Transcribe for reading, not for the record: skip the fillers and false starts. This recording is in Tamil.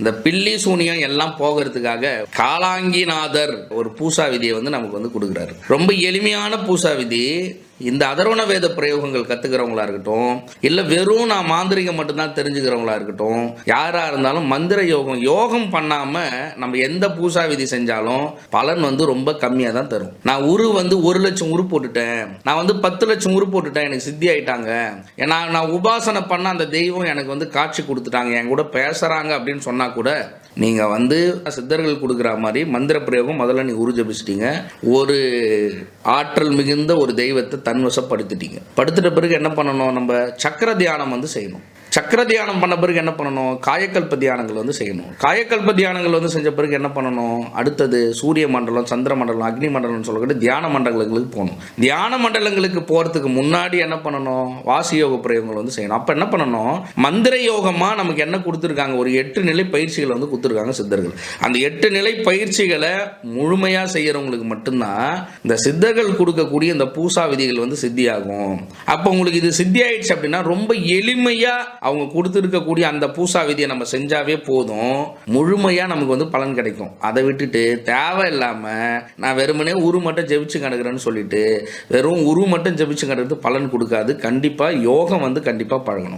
இந்த பில்லி சூனியம் எல்லாம் போகிறதுக்காக காலாங்கிநாதர் ஒரு பூசா விதியை நமக்கு கொடுக்குறாரு. ரொம்ப எளிமையான பூசா விதி. இந்த அதர்வண வேத பிரயோகங்கள் கத்துக்கிறவங்களா இருக்கட்டும், இல்ல வெறும் நான் மாந்திரிகம் மட்டும்தான் தெரிஞ்சுக்கிறவங்களா இருக்கட்டும், யாரா இருந்தாலும் மந்திர யோகம் பண்ணாம நம்ம எந்த பூசா விதி செஞ்சாலும் பலன் ரொம்ப கம்மியா தான் தரும். நான் உரு 1 லட்சம் உரு போட்டுட்டேன், நான் 10 லட்சம் உரு போட்டுட்டேன், எனக்கு சித்தி ஆயிட்டாங்க, ஏன்னா நான் உபாசனை பண்ண அந்த தெய்வம் எனக்கு காட்சி கொடுத்துட்டாங்க, என் கூட பேசுறாங்க அப்படின்னு சொன்னா கூட நீங்க சித்தர்கள் கொடுக்குற மாதிரி மந்திர பிரயோகம் முதல்ல நீ உரு ஜபிச்சிட்டீங்க, ஒரு ஆற்றல் மிகுந்த ஒரு தெய்வத்தை தன்வசப்படுத்திட்டீங்க. படுத்துட்ட பிறகு என்ன பண்ணணும்? நம்ம சக்கர தியானம் செய்யணும். சக்கர தியானம் பண்ண பிறகு என்ன பண்ணணும்? காயக்கல்ப தியானங்கள் செய்யணும். காயக்கல்ப தியானங்கள் செஞ்ச பிறகு என்ன பண்ணணும்? அடுத்தது சூரிய மண்டலம், சந்திர மண்டலம், அக்னி மண்டலம் சொல்லக்கூடிய தியான மண்டலங்களுக்கு போகணும். தியான மண்டலங்களுக்கு போகிறதுக்கு முன்னாடி என்ன பண்ணணும்? வாசி யோக பிரயோகங்கள் செய்யணும். அப்போ என்ன பண்ணணும்? மந்திர யோகமாக நமக்கு என்ன கொடுத்துருக்காங்க? ஒரு 8 நிலை பயிற்சிகள் கொடுத்துருக்காங்க சித்தர்கள். அந்த 8 நிலை பயிற்சிகளை முழுமையாக செய்கிறவங்களுக்கு மட்டும்தான் இந்த சித்தர்கள் கொடுக்கக்கூடிய இந்த பூசா விதிகள் சித்தியாகும். அப்போ உங்களுக்கு இது சித்தி ஆயிடுச்சு அப்படின்னா ரொம்ப எளிமையாக அவங்க கொடுத்துருக்கக்கூடிய அந்த பூசா விதியை நம்ம செஞ்சாவே போதும், முழுமையா நமக்கு பலன் கிடைக்கும். அதை விட்டுட்டு தேவையில்லாம நான் வெறுமனே உரு மட்டும் ஜெபிச்சு கிடக்குறேன்னு சொல்லிட்டு வெறும் உரு மட்டும் ஜெபிச்சு கிடக்கிறது பலன் கொடுக்காது. கண்டிப்பா யோகம் கண்டிப்பா பழகணும்.